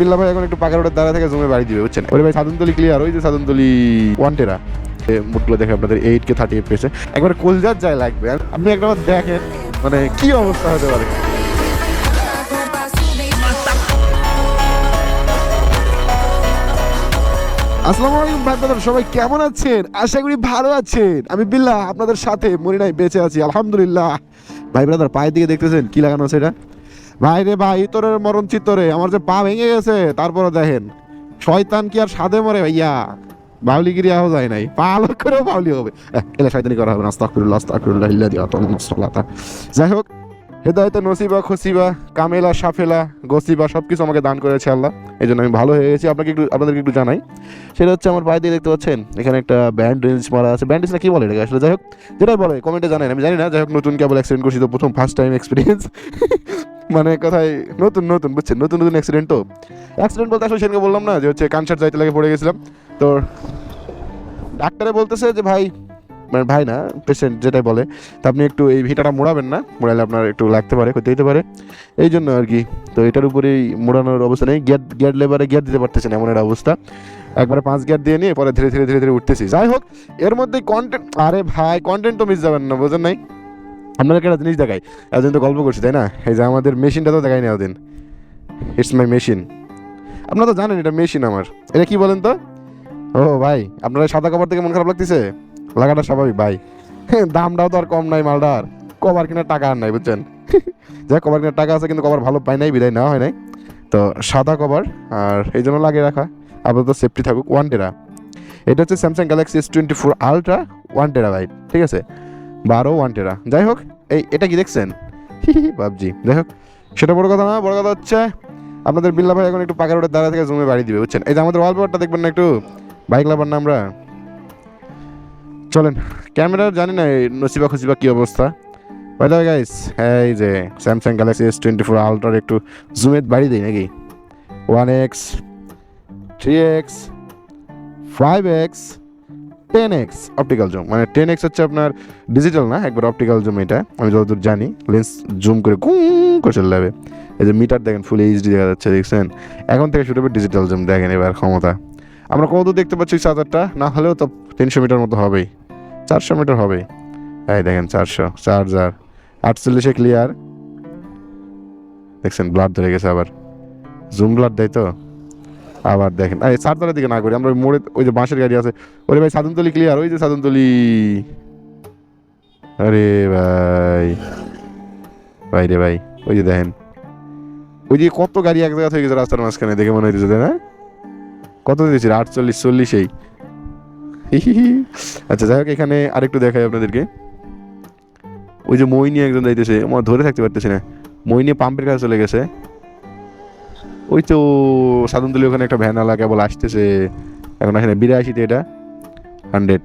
বিল্লা ভাই এখন একটু পাকা রোডের দ্বারা থেকে জমে বাড়ি দিবে বুঝছেন। ওরে ভাই সাদনতলি ক্লিয়ার, ওই যে সাদনতলি ওয়ান্টেরা মুডগুলো দেখে আপনাদের 8K 30 FPS একবার কলজার যায় লাগবে। আপনি একটা দেখেন মানে কি অবস্থা হতে পারে। আসসালামু আলাইকুম ভাই ব্রাদার, সবাই কেমন আছেন? আশা করি ভালো আছেন। আমি বিল্লাহ আপনাদের সাথে মরি নাই, বেঁচে আছি আলহামদুলিল্লাহ। ভাই ব্রাদার পায়ের দিকে দেখতেছেন কি লাগানো আছে এটা? ভাই রে ভাই, ইতরের মরণ চিত্তরে আমার যে পা ভেঙে গেছে, তারপরে দেখেন শয়তান কি আর সাদে মরে ভাইয়া, বাউলিগিরি আহ যায় নাই, পা আলোক করেও বাউলি হবে। এলা শয়তানি করা হবে না, আস্তাগফিরুল্লাহ আস্তাগফিরুল্লাহ ইল্লাহি আতামুসসালাতা। যাই হোক, হেদায়েতে নসিবা খসিবা কামেলা সাফেলা গসিবা সব কিছু আমাকে দান করেছে আল্লাহ, এই জন্য আমি ভালো হয়ে গেছি। আপনাদেরকে একটু জানাই, সেটা হচ্ছে আমার পায়ে দিয়ে দেখতে পাচ্ছেন এখানে একটা ব্যান্ডেজ মারা আছে। ব্যান্ডেজ না কি বলে এটাকে আসলে, যাই হোক যেটাই বলে কমেন্টে জানেন, আমি জানি না। যাই হোক, নতুন কেবল অ্যাক্সিডেন্ট করছি তো, প্রথম ফার্স্ট টাইম এক্সপিরিয়েন্স মানে কথায় নতুন নতুন বুঝছেন, নতুন নতুন অ্যাক্সিডেন্ট। তো অ্যাক্সিডেন্ট বলতে আসলে সেদিনকে বললাম না যে হচ্ছে কানসার যাইতে লাগে পড়ে গেছিলাম। তো ডাক্তারে বলতেছে যে ভাই, মানে ভাই না পেশেন্ট যেটাই বলে, তা আপনি একটু এই ভিটাটা মোড়াবেন না, মোড়ালে আপনার একটু লাগতে পারে, ক্ষতি হতে পারে, এই জন্য আর কি। তো এটার উপরেই মোড়ানোর অবস্থা নেই, গিয়ার লেবারে গিয়ার দিতে পারতেছেন এমন একটা অবস্থা। একবারে 5 গিয়ার দিয়ে নিয়ে পরে ধীরে ধীরে ধীরে ধীরে উঠতেছি। যাই হোক, এর মধ্যে কন্টেন্ট, আরে ভাই কন্টেন্ট তো মিস যাবেন না, বোঝেন নাই? আপনাদেরকে একটা জিনিস দেখাই, এতদিন তো গল্প করছি তাই না, এই যে আমাদের মেশিনটা তো দেখাই না এতদিন। ইটস মাই মেশিন, আপনারা তো জানেন এটা মেশিন আমার। এটা কি বলেন তো? ও ভাই, আপনারা সাদা কভার থেকে মন খারাপ লাগতেছে, লাগাটা স্বাভাবিক ভাই। দামটাও তো আর কম নাই মালটার, কভার কেনার টাকা আর নাই বুঝছেন। যাই কভার কেনার টাকা আছে, কিন্তু কভার ভালো পাই নাই, বিদায় নেওয়া হয় নাই। তো সাদা কভার, আর এই জন্য লাগিয়ে রাখা, আপাতত সেফটি থাকুক। 1 টেরা, এটা হচ্ছে স্যামসাং গ্যালাক্সি S24 আলট্রা 1 টেরা ভাই, ঠিক আছে, 1 টেরা। যাই হোক, এটা কি দেখছেন? পাবজি। যাই হোক, সেটা বড় কথা না, বড় কথা হচ্ছে আপনাদের বিল্লা ভাই এখন একটু পাকা রোডের দ্বারা থেকে জমে বাড়ি দিবে বুঝছেন। এই যে আমাদের ওয়ালপেপারটা দেখবেন না একটু, বাইক লাভার না আমরা। চলেন, ক্যামেরার জানি না নসিবা খুসিবা কী অবস্থা। বাই দ্য ওয়ে গাইস, এই যে স্যামসাং গ্যালাক্সি S24 আলট্রার একটু জুমের বাড়ি দিই নাকি? 1x 3x 5x 10x optical zoom, মানে 10x হচ্ছে আপনার ডিজিটাল না, একবার অপটিক্যাল জুম। এটা আমি যতদূর জানি লেন্স জুম করে করে চলে যাবে। এই যে মিটার দেখেন ফুল এইচডি দেখা যাচ্ছে, দেখছেন? এখন থেকে শুরু হবে ডিজিটাল জুম, দেখেন এবার ক্ষমতা। আমরা কতদূর দেখতে পাচ্ছি চার্জারটা, না হলেও তো 300 মিটার মতো হবেই, 400 মিটার হবে। এই দেখেন 400 চার্জার, 48 ক্লিয়ার, দেখছেন? ব্লাড ধরে গেছে, আবার জুম ব্লাড দেয় তো। আবার দেখেন এই চার্জারের দিকে না করি আমরা, মোড়ে ওই যে বাঁশের গাড়ি আছে। ওরে ভাই সাদনতলি ক্লিয়ার, ওই যে সাদনতলি। আরে ভাই, ভাই রে ভাই, ওই যে দেখেন ওই যে কত গাড়ি এক জায়গা থেকে গেছে রাস্তার মাঝখানে, দেখে মনে হইতেছে তাই না? কত দিয়েছি? 48 40। আচ্ছা যাই হোক, এখানে আরেকটু দেখাই আপনাদেরকে। ওই যে মই নিয়ে একজন যাইতেছে, আমার ধরে থাকতে পারতেছি না, মই নিয়ে পাম্পের কাছে চলে গেছে। ওই তো সাদনতলি ওখানে একটা ভ্যান আলা কেবল আসতেছে, এখন আসে না। 82তে এটা 100।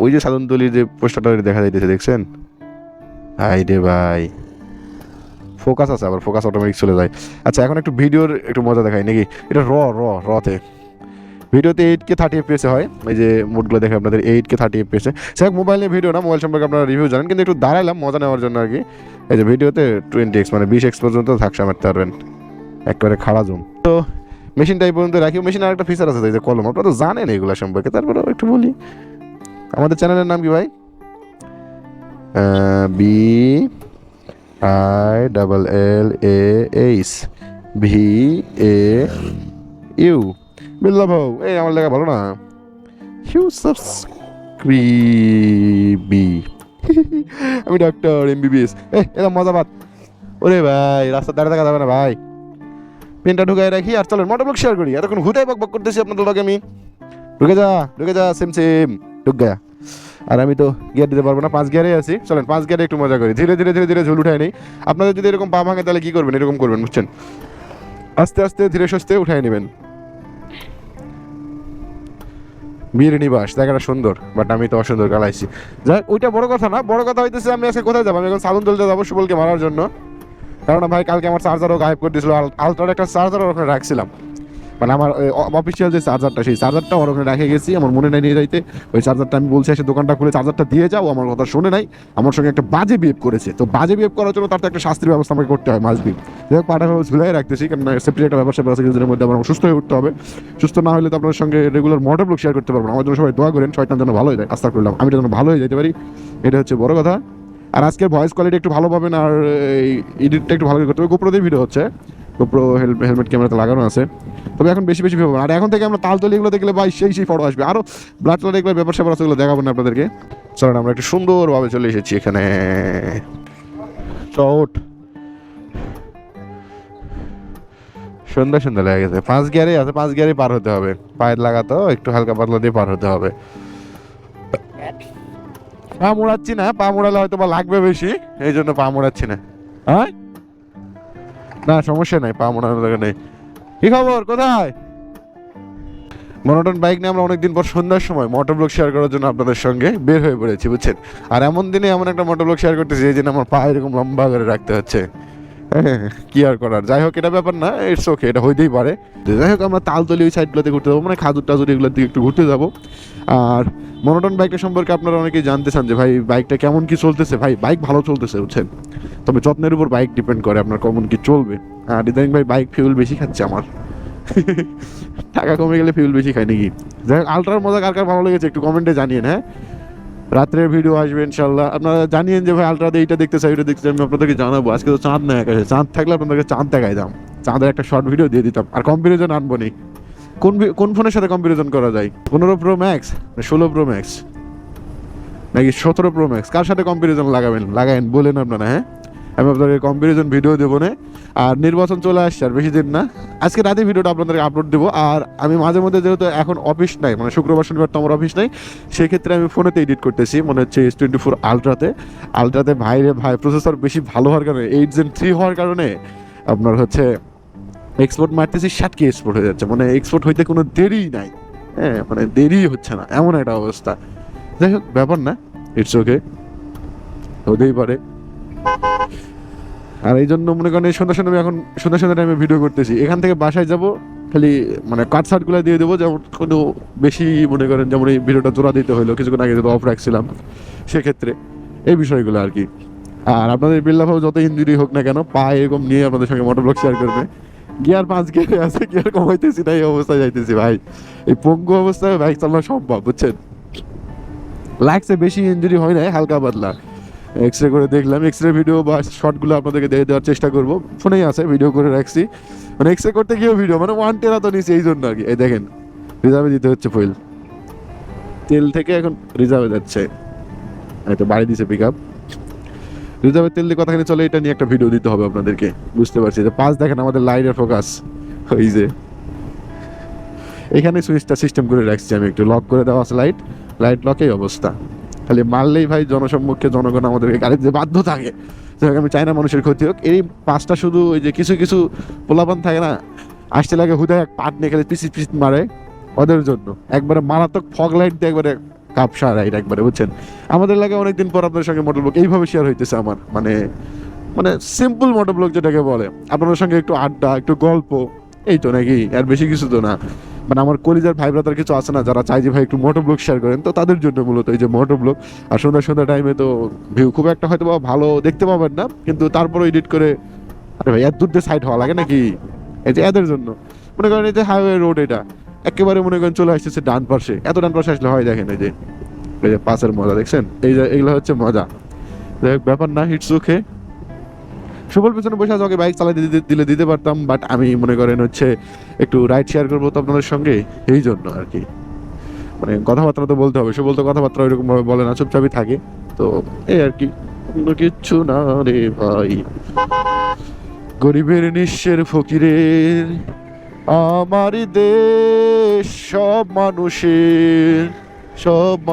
ওই যে সাদনতলির যে পোস্টারটা দেখা যাইতেছে, দেখছেন? হাই রে ভাই, ফোকাস আছে, আবার ফোকাস অটোমেটিক চলে যায়। আচ্ছা এখন একটু ভিডিওর একটু মজা দেখাই নাকি? এটা রতে ভিডিওতে 8K 30 FPS হয়। এই যে মোডগুলো দেখে আপনাদের 8K 30 FPS। সে মোবাইল নিয়ে ভিডিও না, মোবাইল সম্পর্কে আপনারা রিভিউ জানেন, কিন্তু একটু দাঁড়াইলাম মজা নেওয়ার জন্য আর কি। এই যে ভিডিওতে 20x মানে 20x পর্যন্ত ঝাঁকসা মারতে পারবেন, একবারে খাড়া জুম। তো মেশিনটা এই পর্যন্ত রাখি। মেশিনের আরেকটা ফিচার আছে, এই যে কলম, আপনারা তো জানেন এইগুলো সম্পর্কে, তারপরে একটু বলি। আমাদের চ্যানেলের নাম কি ভাই? BILLAVAU বিল্লা ভাউ। এই আমার লেখা ভালো না? হিউ সাবস্ক্রিবি। আমি ডক্টর MBBS। এটা মজাবাদ। ওরে ভাই, রাস্তা দাঁড়িয়ে থাকা যাবে না ভাই, পেনটা ঢুকাই রাখি আর চলেন মোটরব্লগ শেয়ার করি। এতক্ষণ হুটাই বক করতেছি আপনাদের লগে আমি। ঢুকে যা সেম ঢুক গা। আর আমি তো গিয়ার দিতে পারবো না, 5 গিয়ারে আছি। চলেন 5 গিয়ারে একটু মজা করি, ধীরে ধীরে ধীরে ধীরে ঝুল উঠাই নেই। আপনাদের যদি এরকম পা ভাঙে তাহলে কি করবেন? এরকম করবেন বুঝছেন, আস্তে আস্তে ধীরে সুস্থে উঠাই নেবেন। বীর নিবাস জায়গাটা সুন্দর, বাট আমি তো অসুন্দর গালাইছি। যাই ওইটা বড় কথা না, বড় কথা হইতেছে আমি আজকে কোথায় যাবো। আমি এখন সাদনতলিতে যাবো সুবলকে মারার জন্য, কারণ ভাই কালকে আমার চার্জারও গায়েব করে দিয়েছিল। আলট্রার একটা চার্জারও ওখানে রাখছিলাম, মানে আমার অফিসিয়াল যে চার্জারটা, সেই চার্জারটা ওর ওখানে রেখে গেছি, আমার মনে নাই নিয়ে যাইতে। ওই চার্জারটা আমি বলছি এসে দোকানটা খুলে চার্জারটা দিয়ে যাও, আমার কথা শুনে নাই, আমার সঙ্গে একটা বাজে বিহেভ করেছে। তো বাজে বিহেভ করার জন্য তার তো একটা শাস্তির ব্যবস্থা আমাকে করতে হয়, মাসবি। যাই হোক, পাটা ঝুলাই রাখতেছি, কারণ সেফটি একটা ব্যবসা আছে, কিছুদিনের মধ্যে আমার সুস্থ হয়ে উঠতে হবে। সুস্থ না হলে তো আপনার সঙ্গে রেগুলার মোটর ব্লগ শেয়ার করতে পারবো না। আমার জন্য সবাই দোয়া করেন, শয়তান যেন ভালো হয়ে যায়, আস্থা করলাম, আমি যেন ভালো হয়ে যেতে পারি, এটা হচ্ছে বড় কথা। আর আজকের ভয়েস কোয়ালিটি একটু ভালো পাবেন, আর এই এডিটটা একটু ভালো করে করতে হবে। গোপ্রো দিয়ে ভিডিও হচ্ছে, গোপ্রো হেলমেট ক্যামেরাতে লাগানো আছে। তবে এখন বেশি বেশি ভেবো, আর এখন থেকে আমরা তালতলি এগুলো দেখলে ভাই সেই ফটো আসবে, আরও ব্লাড ট্লাড এগুলো ব্যাপার স্যাপার আছে, এগুলো দেখাবো না আপনাদেরকে। চলেন আমরা একটু সুন্দরভাবে চলে এসেছি এখানে। চট সন্ধ্যা সন্ধ্যা লেগে গেছে, 5 গিয়ারে আছে, 5 গিয়ারে পার হতে হবে, পায়ের লাগাতো একটু হালকা পাতলা দিয়ে পার হতে হবে। পা মোড়াচ্ছি না, পা মোড়ালে হয়তো বা লাগবে বেশি, এই জন্য পা মোড়াচ্ছি না। হ্যাঁ, না সমস্যা নাই, পা মোড়ানোর দরকার নেই। কি খবর, কোথায়? মনোটন বাইক নিয়ে আমরা অনেকদিন পর সন্ধ্যার সময় মোটর ব্লগ শেয়ার করার জন্য আপনাদের সঙ্গে বের হয়ে পড়েছি, বুঝছেন। আর এমন দিনে এমন একটা মোটর ব্লগ শেয়ার করতেছি এই জন্য আমার পা এরকম লম্বা করে রাখতে হচ্ছে। হ্যাঁ, কি আর করার, যাই হোক, এটা ব্যাপার না, ইটস ওকে, এটা হইতেই পারে। যাই হোক, আমরা তালতলি ওই সাইডগুলোতে ঘুরতে যাবো, মানে খাজুর টাজুর এগুলোর দিকে একটু ঘুরতে যাবো। আর মনোটন বাইকটা সম্পর্কে আপনারা অনেকেই জানতে চান যে ভাই বাইকটা কেমন কি চলতেছে। ভাই বাইক ভালো চলতেছে, বুঝছেন, তবে যত্নের উপর বাইক ডিপেন্ড করে আপনার কেমন কি চলবে। আর ইদানিং ভাই বাইক ফিউল বেশি খাচ্ছে আমার, টাকা কমে গেলে ফিউল বেশি খায় নাকি। যাই হোক, আলট্রার মজা কার কার ভালো লেগেছে একটু কমেন্টে জানিয়েন। হ্যাঁ, রাত্রের ভিডিও আসবে ইনশাল্লাহ, আপনারা জানিয়েন যে ভাই আলট্রাতে এইটা দেখতে চাই, ওইটা দেখতে চাই, আমি আপনাদেরকে জানাবো। আজকে তো চাঁদ নাই আকাশে, চাঁদ থাকলে আপনাদেরকে চাঁদ দেখাই দাম, চাঁদের একটা শর্ট ভিডিও দিয়ে দিতাম। আর কম্পারিজন আনবো নি, কোন ফোনের সাথে কম্পারিজন করা যায়? 15 প্রো ম্যাক্স, 16 প্রো ম্যাক্স, নাকি 17 প্রো ম্যাক্স? কার সাথে কম্পারিজন লাগাবেন বলেন আপনারা। হ্যাঁ, আমি আপনাদের কম্পারিজন ভিডিও দেবো না। আর নির্বাচন চলে আসছে আর বেশি দিন না, আজকে রাতে ভিডিওটা আপনাদেরকে আপলোড দেবো। আর আমি মাঝে মধ্যে, যেহেতু এখন অফিস নাই, মানে শুক্রবার শনিবার তো আমার অফিস নাই, সেক্ষেত্রে আমি ফোনেতে এডিট করতেছি, মনে হচ্ছে S24 আলট্রাতে ভাই প্রসেসর বেশি ভালো হওয়ার কারণে, 8 Gen 3 হওয়ার কারণে আপনার হচ্ছে এক্সপোর্ট মারতেছি, 60K এক্সপোর্ট হয়ে যাচ্ছে, মানে এক্সপোর্ট হইতে কোনো দেরিই নাই। হ্যাঁ, মানে দেরি হচ্ছে না, এমন একটা অবস্থা। যাই হোক, ব্যাপার না, ইটস ওকে, হতেই পারে। আর এই জন্য মনে করেন সন্ধ্যা টাইমে ভিডিও করতেছি। এখান থেকে বাসায় যাব, খালি মানে কাটসাটগুলো দিয়ে দেবো, যেমন কোনো বেশি মনে করেন, যেমন এই ভিডিওটা জোড়া দিতে হলো, কিছুক্ষণ আগে যদি অফ রাখছিলাম, সেক্ষেত্রে এই বিষয়গুলো আর কি। আর আপনাদের বিল্লাহ যত ইঞ্জুরি হোক না কেন, পা এরকম নিয়ে আপনাদের সঙ্গে মোটর ব্লগ শেয়ার করবে। গিয়ার 5 গিয়ারে আছে, গিয়ার কমাইতেছি না, এই অবস্থায় যাইতেছি ভাই। এই পঙ্গু অবস্থায় বাইক চালানো সম্ভব, বুঝছেন। লাগছে, বেশি ইঞ্জুরি হয় না, হালকা পাতলা। এক্স রে করে দেখলাম, এক্স রে ভিডিও বা শর্টগুলো আপনাদেরকে দিয়ে দেওয়ার চেষ্টা করবো, ফোনেই আছে, ভিডিও করে রাখছি। মানে এক্স রে করতে গিয়েও ভিডিও, মানে 1 টেরা তো নিচ্ছি এই জন্য আর কি। এই দেখেন, রিজার্ভে দিতে হচ্ছে ফুয়েল, তেল থেকে এখন রিজার্ভে যাচ্ছে, এই তো বাড়ি দিছে পিক আপ, রিজার্ভের তেল দিয়ে কথাখানি চলে, এটা নিয়ে একটা ভিডিও দিতে হবে আপনাদেরকে, বুঝতে পারছি। যে পাঁচ দেখেন আমাদের লাইটের ফোকাস, ওই যে এখানে সুইচটা সিস্টেম করে রাখছি আমি, একটু লক করে দেওয়া আছে, লাইট লকেই অবস্থা। খালি মারলেই ভাই জনসম্মুখে জনগণ আমাদেরকে গাড়ি দিতে বাধ্য থাকে। আমি চাই না মানুষের ক্ষতি হোক। এই পাঁচটা শুধু ওই যে কিছু পোলাপান থাকে না, আসতে লাগে হুদায় এক পাট নিয়ে খেলে পিছিয়ে মারে, ওদের জন্য একবারে মারাত্মক ফগ লাইট দিয়ে একবারে কাপসা রাইড একবারে, বুঝছেন। আমাদের লাগে অনেকদিন পর আপনাদের সঙ্গে মোটর ব্লগ এইভাবে শেয়ার হইতেছে আমার, মানে সিম্পল মোটর ব্লগ যেটাকে বলে, আপনাদের সঙ্গে একটু আড্ডা, একটু গল্প, এই তো নাকি, আর বেশি কিছু তো না। মানে আমার কলিজার ভাই ব্রাদার কিছু আছে না, যারা চাই যে ভাই একটু মোটর ব্লগ শেয়ার করেন, তো তাদের জন্য মূলত এই যে মোটর ব্লগ। আর সন্ধ্যা টাইমে তো ভিউ খুব একটা হয়তো ভালো দেখতে পাবেন না, কিন্তু তারপরে এডিট করে, আরে ভাই এত দূর দিয়ে সাইড হওয়া লাগে নাকি, এই যে এদের জন্য। মনে করেন এই যে হাইওয়ে রোড, এটা একেবারে মনে করেন চলে আসতেছে ডান পাশে, এত ডান পাশে আসলে হয়, দেখেন এই যে পাশের মজা দেখছেন, এই যে এগুলো হচ্ছে মজা। ব্যাপার না, হিটস ওকে। সুবল পেছনে বসে আছে, ওকে বাইক চালাতে দিতে পারতাম, বাট আমি মনে করেন হচ্ছে একটু রাইড শেয়ার করবো তো আপনাদের সঙ্গে, এই জন্য আর কি। মানে কথাবার্তা তো বলতে হবে, সুবল তো কথাবার্তা ওইরকম ভাবে বলে না, চুপচাপই থাকে, তো এই আর কি, অন্য কিচ্ছু না রে ভাই। গরিবের নিঃস্বের ফকিরের আমারই দেশ, সব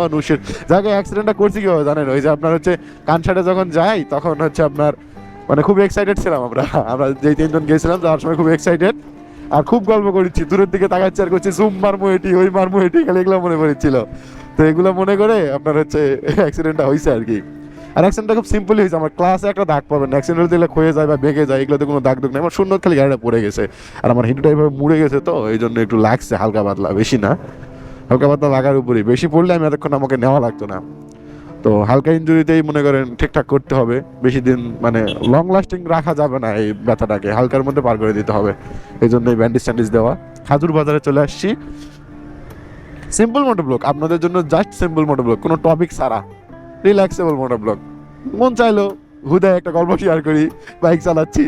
মানুষের যাকে অ্যাক্সিডেন্টটা করছি কি হবে জানেন, ওই যে আপনার হচ্ছে কানসাটে যখন যাই, তখন হচ্ছে আপনার মানে খুব এক্সাইটেড ছিলাম আমরা যেই তিনজন গেছিলাম, যাওয়ার সময় খুব এক্সাইটেড, আর খুব গল্প করেছি, দূরের দিকে তাকাচ্ছি আর করছি জুম মারমু এটি, ওই মারমু এটি, খালি এগুলো মনে পড়েছিল। তো এগুলো মনে করে আপনার হচ্ছে অ্যাক্সিডেন্টটা হয়েছে আর কি। আর অ্যাক্সিডেন্টটা খুব সিম্পলি হয়েছে, আমার ক্লাসে একটা দাগ পাবেন, অ্যাক্সিডেন্ট দিলে ক্ষয়ে যায় বা বেঁকে যায়, এগুলোতে কোনো দাগ নাই, আমার শূন্য খালি গাড়িটা পড়ে গেছে। আর আমার হিটুটা এইভাবে মুড়ে গেছে, তো এই জন্য একটু লাগছে হালকা পাতলা, বেশি না, হালকা পাতলা লাগার উপরেই, বেশি পড়লে আমি এতক্ষণ আমাকে নেওয়া লাগতো না। তো হালকা ইনজুরিতেই মনে করেন ঠিকঠাক করতে হবে, বেশি দিন মানে লং লাস্টিং রাখা যাবে না, এই ব্যথাটাকে হালকার মধ্যে পার করে দিতে হবে, এই জন্য এই ব্যান্ডেজ ট্যান্ডেজ দেওয়া। খাজুর বাজারে চলে আসছি, সিম্পল মোটো ব্লগ আপনাদের জন্য, জাস্ট সিম্পল মোটো ব্লগ, কোনো টপিক ছাড়া, রিল্যাক্সেবল মোটো ব্লগ। মন চাইলো হুদায় একটা গল্প শেয়ার করি, বাইক চালাচ্ছি,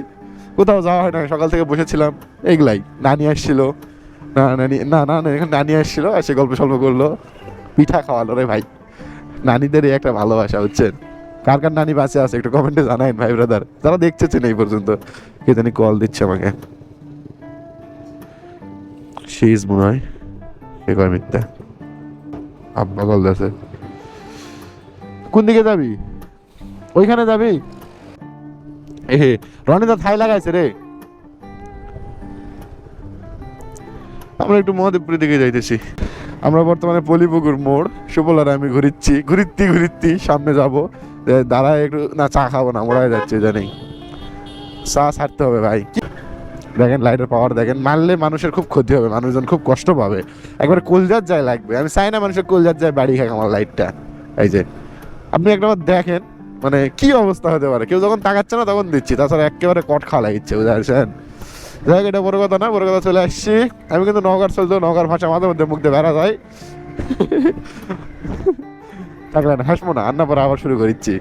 কোথাও যাওয়া হয় না, সকাল থেকে বসেছিলাম, এগুলাই। নানি আসছিল, এখানে নানি আসছিল, এসে গল্প সল্প করলো, পিঠা খাওয়ালো রে ভাই। নানিদেরই একটা ভালোবাসা, বুঝছেন? কার কার নানি বাঁচে আছে একটু কমেন্টে জানাইন ভাই ব্রাদার, যারা দেখছেন এই পর্যন্ত। কে জানি কল দিচ্ছে আমাকে, সিজ মনে হয়, কে কয় মিথ্যা, আব্বা কল দিয়েছে। কোন দিকে যাবি? ওইখানে যাবি? এ রনিদা থাই লাগাইছে রে। আমরা একটু মহাদেবপুরের দিকে যাইতেছি। আমরা বর্তমানে পলিপুকুর মোড়, সুবলার আমি ঘুরিত্তি সামনে যাব, দাঁড়ায় একটু, না চা খাবো না, মোড়ায় যাচ্ছে জানি, চা ছাড়তে হবে ভাই। দেখেন লাইটের পাওয়ার দেখেন, মারলে মানুষের খুব ক্ষতি হবে, মানুষজন খুব কষ্ট পাবে, একবার কলজাত যায় লাগবে। আমি চাই না মানুষের কলজাত যায় বাড়ি খাক আমার লাইটটা। এই যে আপনি একবার দেখেন মানে কি অবস্থা হতে পারে, কেউ যখন তাকাচ্ছে না তখন দিচ্ছি, তাছাড়া একেবারে কট খাওয়া লাগিচ্ছে, বুঝতে পারছেন? দেখ এটা বড় কথা না, বড় কথা চলে আসছি। আমি কিন্তু নওগাঁর চলতো, নওগাঁর ভাষা মাঝে মধ্যে মুখ দিয়ে বেড়া যায়। থাকলেন হাসবো না, আন্না পরে আবার শুরু করিচ্ছি।